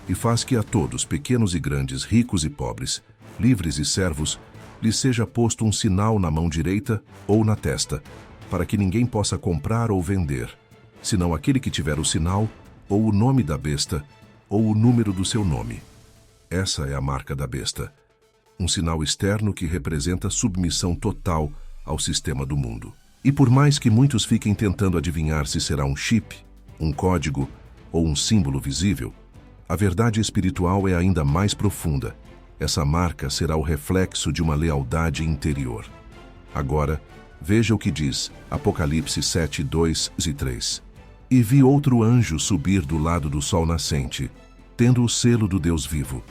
e faz que a todos, pequenos e grandes, ricos e pobres, livres e servos, lhes seja posto um sinal na mão direita ou na testa, para que ninguém possa comprar ou vender, senão aquele que tiver o sinal, ou o nome da besta, ou o número do seu nome. Essa é a marca da besta. Um sinal externo que representa submissão total ao sistema do mundo. E por mais que muitos fiquem tentando adivinhar se será um chip, um código ou um símbolo visível, a verdade espiritual é ainda mais profunda. Essa marca será o reflexo de uma lealdade interior. Agora, veja o que diz Apocalipse 7, 2 e 3. E vi outro anjo subir do lado do sol nascente, tendo o selo do Deus vivo.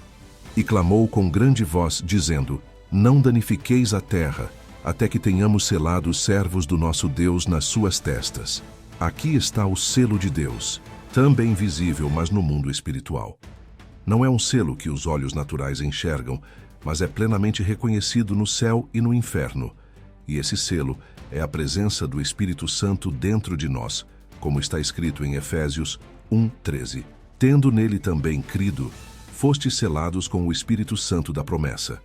E clamou com grande voz, dizendo: Não danifiqueis a terra, até que tenhamos selado os servos do nosso Deus nas suas testas. Aqui está o selo de Deus, também visível, mas no mundo espiritual. Não é um selo que os olhos naturais enxergam, mas é plenamente reconhecido no céu e no inferno. E esse selo é a presença do Espírito Santo dentro de nós, como está escrito em Efésios 1:13. Tendo nele também crido, fostes selados com o Espírito Santo da promessa.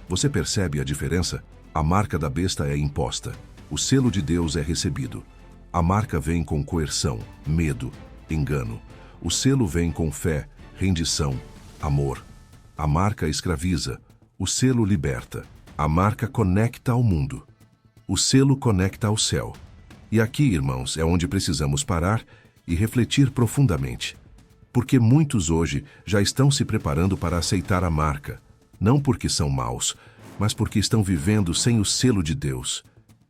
Você percebe a diferença? A marca da besta é imposta. O selo de Deus é recebido. A marca vem com coerção, medo, engano. O selo vem com fé, rendição, amor. A marca escraviza. O selo liberta. A marca conecta ao mundo. O selo conecta ao céu. E aqui, irmãos, é onde precisamos parar e refletir profundamente. Porque muitos hoje já estão se preparando para aceitar a marca, não porque são maus, mas porque estão vivendo sem o selo de Deus.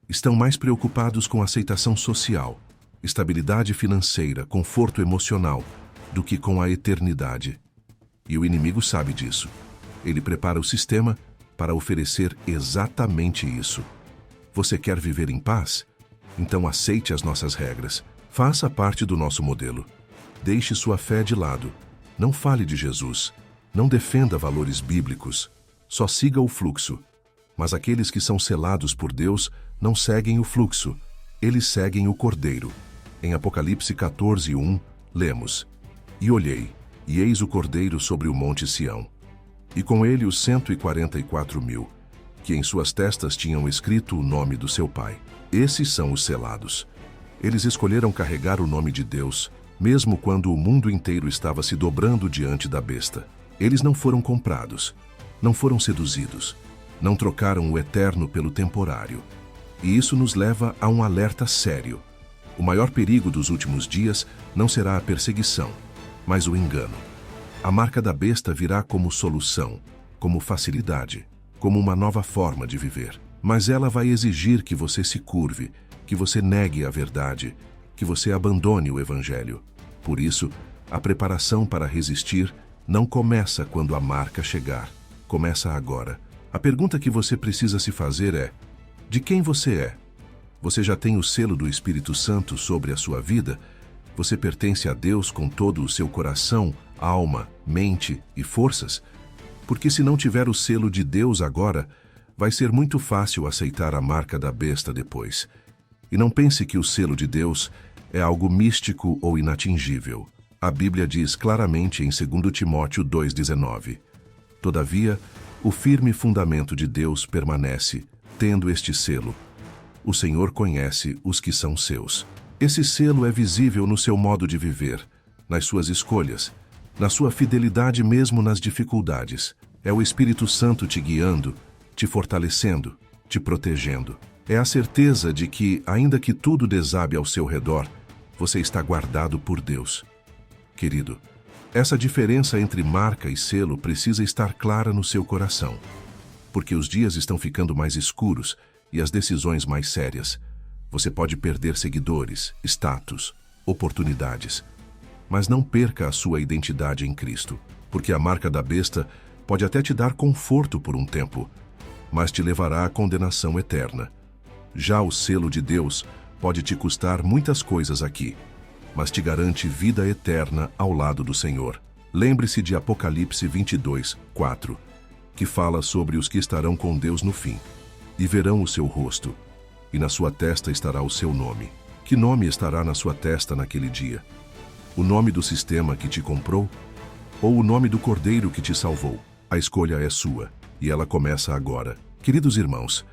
Estão mais preocupados com aceitação social, estabilidade financeira, conforto emocional, do que com a eternidade. E o inimigo sabe disso. Ele prepara o sistema para oferecer exatamente isso. Você quer viver em paz? Então aceite as nossas regras. Faça parte do nosso modelo. Deixe sua fé de lado. Não fale de Jesus. Não defenda valores bíblicos. Só siga o fluxo. Mas aqueles que são selados por Deus não seguem o fluxo. Eles seguem o Cordeiro. Em Apocalipse 14:1, lemos: E olhei, e eis o Cordeiro sobre o monte Sião, e com ele os 144.000, que em suas testas tinham escrito o nome do seu Pai. Esses são os selados. Eles escolheram carregar o nome de Deus, mesmo quando o mundo inteiro estava se dobrando diante da besta. Eles não foram comprados, não foram seduzidos, não trocaram o eterno pelo temporário. E isso nos leva a um alerta sério. O maior perigo dos últimos dias não será a perseguição, mas o engano. A marca da besta virá como solução, como facilidade, como uma nova forma de viver. Mas ela vai exigir que você se curve, que você negue a verdade, que você abandone o Evangelho. Por isso, a preparação para resistir não começa quando a marca chegar, começa agora. A pergunta que você precisa se fazer é: de quem você é? Você já tem o selo do Espírito Santo sobre a sua vida? Você pertence a Deus com todo o seu coração, alma, mente e forças? Porque se não tiver o selo de Deus agora, vai ser muito fácil aceitar a marca da besta depois. E não pense que o selo de Deus é algo místico ou inatingível. A Bíblia diz claramente em 2 Timóteo 2,19: Todavia, o firme fundamento de Deus permanece, tendo este selo: o Senhor conhece os que são seus. Esse selo é visível no seu modo de viver, nas suas escolhas, na sua fidelidade mesmo nas dificuldades. É o Espírito Santo te guiando, te fortalecendo, te protegendo. É a certeza de que, ainda que tudo desabe ao seu redor, você está guardado por Deus. Querido, essa diferença entre marca e selo precisa estar clara no seu coração, porque os dias estão ficando mais escuros e as decisões mais sérias. Você pode perder seguidores, status, oportunidades, mas não perca a sua identidade em Cristo, porque a marca da besta pode até te dar conforto por um tempo, mas te levará à condenação eterna. Já o selo de Deus pode te custar muitas coisas aqui, mas te garante vida eterna ao lado do Senhor. Lembre-se de Apocalipse 22:4, que fala sobre os que estarão com Deus no fim, e verão o seu rosto, e na sua testa estará o seu nome. Que nome estará na sua testa naquele dia? O nome do sistema que te comprou? Ou o nome do Cordeiro que te salvou? A escolha é sua, e ela começa agora. Queridos irmãos,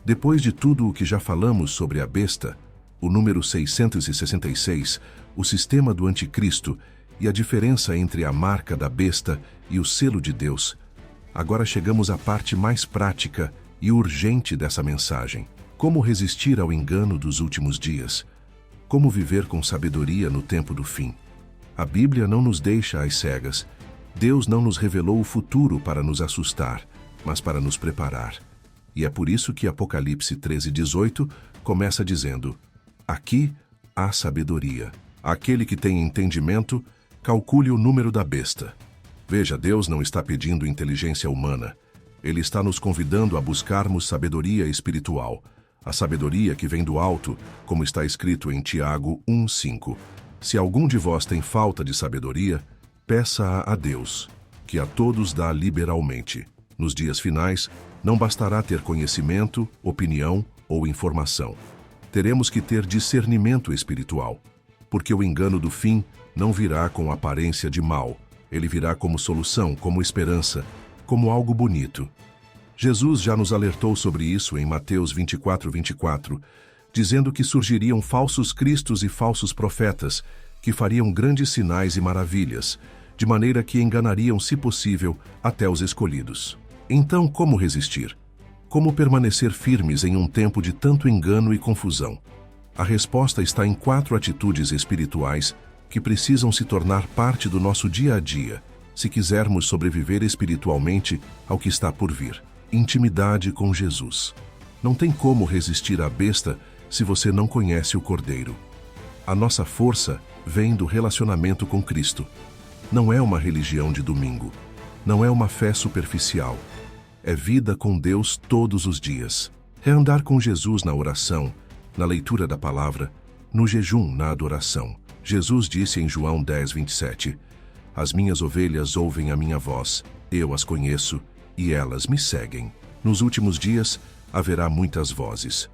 depois de tudo o que já falamos sobre a besta, o número 666, o sistema do anticristo, e a diferença entre a marca da besta e o selo de Deus, agora chegamos à parte mais prática e urgente dessa mensagem. Como resistir ao engano dos últimos dias? Como viver com sabedoria no tempo do fim? A Bíblia não nos deixa às cegas. Deus não nos revelou o futuro para nos assustar, mas para nos preparar. E é por isso que Apocalipse 13:18 começa dizendo: aqui há sabedoria. Aquele que tem entendimento, calcule o número da besta. Veja, Deus não está pedindo inteligência humana. Ele está nos convidando a buscarmos sabedoria espiritual. A sabedoria que vem do alto, como está escrito em Tiago 1:5. Se algum de vós tem falta de sabedoria, peça-a a Deus, que a todos dá liberalmente. Nos dias finais, não bastará ter conhecimento, opinião ou informação. Teremos que ter discernimento espiritual, porque o engano do fim não virá com aparência de mal. Ele virá como solução, como esperança, como algo bonito. Jesus já nos alertou sobre isso em Mateus 24:24, dizendo que surgiriam falsos cristos e falsos profetas, que fariam grandes sinais e maravilhas, de maneira que enganariam, se possível, até os escolhidos. Então, como resistir? Como permanecer firmes em um tempo de tanto engano e confusão? A resposta está em 4 atitudes espirituais que precisam se tornar parte do nosso dia a dia, se quisermos sobreviver espiritualmente ao que está por vir. Intimidade com Jesus. Não tem como resistir à besta se você não conhece o Cordeiro. A nossa força vem do relacionamento com Cristo. Não é uma religião de domingo. Não é uma fé superficial. É vida com Deus todos os dias. É andar com Jesus na oração, na leitura da palavra, no jejum, na adoração. Jesus disse em João 10:27, as minhas ovelhas ouvem a minha voz, eu as conheço e elas me seguem. Nos últimos dias haverá muitas vozes.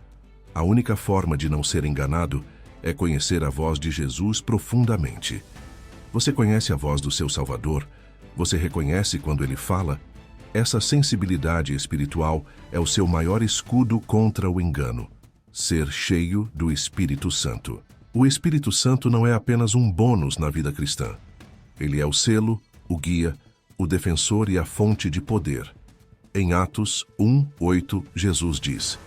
A única forma de não ser enganado é conhecer a voz de Jesus profundamente. Você conhece a voz do seu Salvador? Você reconhece quando ele fala? Essa sensibilidade espiritual é o seu maior escudo contra o engano. Ser cheio do Espírito Santo. O Espírito Santo não é apenas um bônus na vida cristã. Ele é o selo, o guia, o defensor e a fonte de poder. Em Atos 1:8, Jesus diz: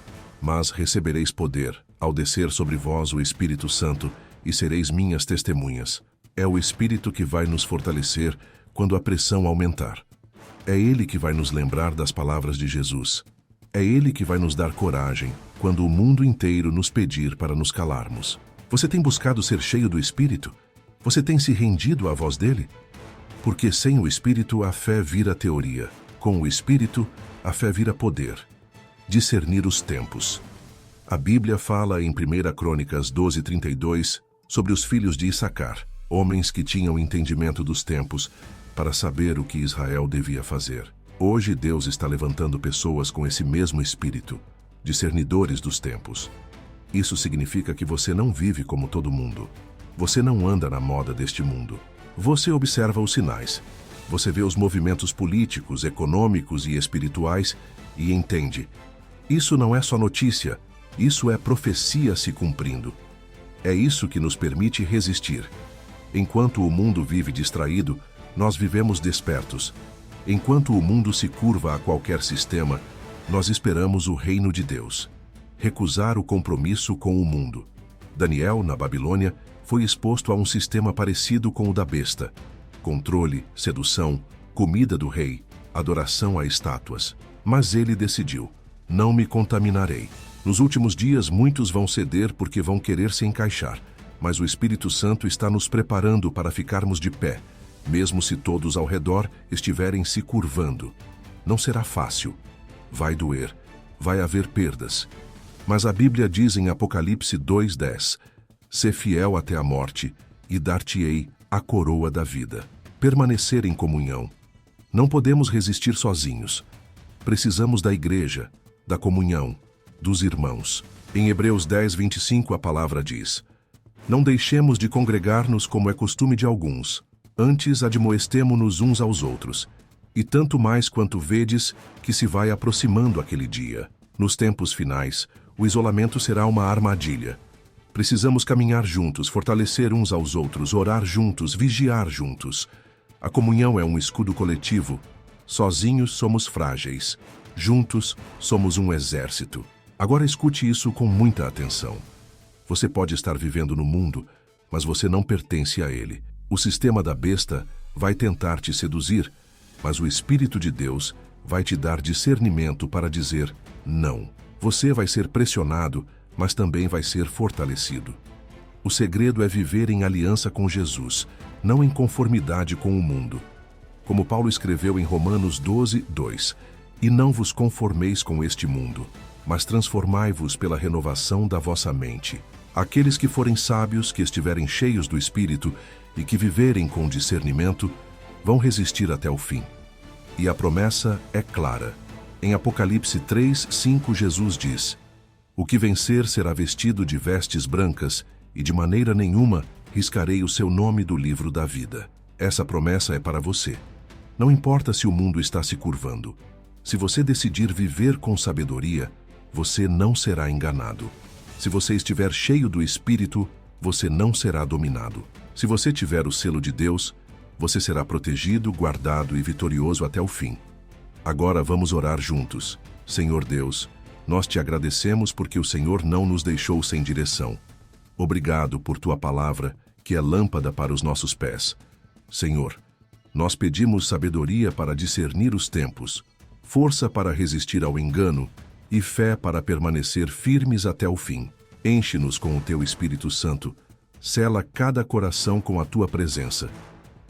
mas recebereis poder, ao descer sobre vós o Espírito Santo, e sereis minhas testemunhas. É o Espírito que vai nos fortalecer quando a pressão aumentar. É Ele que vai nos lembrar das palavras de Jesus. É Ele que vai nos dar coragem quando o mundo inteiro nos pedir para nos calarmos. Você tem buscado ser cheio do Espírito? Você tem se rendido à voz dele? Porque sem o Espírito a fé vira teoria. Com o Espírito, a fé vira poder. Discernir os tempos. A Bíblia fala em 1 Crônicas 12:32 sobre os filhos de Issacar, homens que tinham entendimento dos tempos para saber o que Israel devia fazer. Hoje Deus está levantando pessoas com esse mesmo espírito, discernidores dos tempos. Isso significa que você não vive como todo mundo. Você não anda na moda deste mundo. Você observa os sinais. Você vê os movimentos políticos, econômicos e espirituais e entende. Isso não é só notícia, isso é profecia se cumprindo. É isso que nos permite resistir. Enquanto o mundo vive distraído, nós vivemos despertos. Enquanto o mundo se curva a qualquer sistema, nós esperamos o reino de Deus. Recusar o compromisso com o mundo. Daniel, na Babilônia, foi exposto a um sistema parecido com o da besta. Controle, sedução, comida do rei, adoração a estátuas. Mas ele decidiu: não me contaminarei. Nos últimos dias, muitos vão ceder porque vão querer se encaixar. Mas o Espírito Santo está nos preparando para ficarmos de pé, mesmo se todos ao redor estiverem se curvando. Não será fácil. Vai doer. Vai haver perdas. Mas a Bíblia diz em Apocalipse 2:10, sê fiel até a morte, e dar-te-ei a coroa da vida. Permanecer em comunhão. Não podemos resistir sozinhos. Precisamos da igreja, da comunhão, dos irmãos. Em Hebreus 10:25 a palavra diz: não deixemos de congregar-nos como é costume de alguns, antes admoestemo-nos uns aos outros, e tanto mais quanto vedes que se vai aproximando aquele dia. Nos tempos finais, o isolamento será uma armadilha. Precisamos caminhar juntos, fortalecer uns aos outros, orar juntos, vigiar juntos. A comunhão é um escudo coletivo. Sozinhos somos frágeis. Juntos somos um exército. Agora escute isso com muita atenção. Você pode estar vivendo no mundo, mas você não pertence a ele. O sistema da besta vai tentar te seduzir, mas o Espírito de Deus vai te dar discernimento para dizer não. Você vai ser pressionado, mas também vai ser fortalecido. O segredo é viver em aliança com Jesus, não em conformidade com o mundo. Como Paulo escreveu em Romanos 12, 2, e não vos conformeis com este mundo, mas transformai-vos pela renovação da vossa mente. Aqueles que forem sábios, que estiverem cheios do Espírito e que viverem com discernimento, vão resistir até o fim. E a promessa é clara. Em Apocalipse 3, 5, Jesus diz: o que vencer será vestido de vestes brancas, e de maneira nenhuma riscarei o seu nome do livro da vida. Essa promessa é para você. Não importa se o mundo está se curvando. Se você decidir viver com sabedoria, você não será enganado. Se você estiver cheio do Espírito, você não será dominado. Se você tiver o selo de Deus, você será protegido, guardado e vitorioso até o fim. Agora vamos orar juntos. Senhor Deus, nós te agradecemos porque o Senhor não nos deixou sem direção. Obrigado por tua palavra, que é lâmpada para os nossos pés. Senhor, nós pedimos sabedoria para discernir os tempos, força para resistir ao engano e fé para permanecer firmes até o fim. Enche-nos com o teu Espírito Santo. Sela cada coração com a tua presença.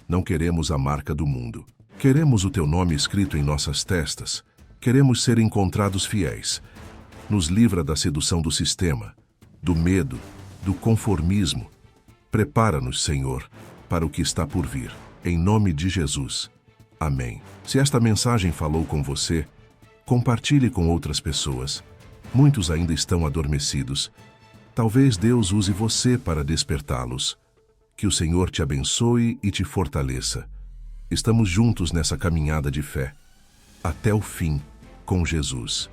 Não queremos a marca do mundo. Queremos o teu nome escrito em nossas testas. Queremos ser encontrados fiéis. Nos livra da sedução do sistema, do medo, do conformismo. Prepara-nos, Senhor, para o que está por vir. Em nome de Jesus. Amém. Se esta mensagem falou com você, compartilhe com outras pessoas. Muitos ainda estão adormecidos. Talvez Deus use você para despertá-los. Que o Senhor te abençoe e te fortaleça. Estamos juntos nessa caminhada de fé. Até o fim, com Jesus.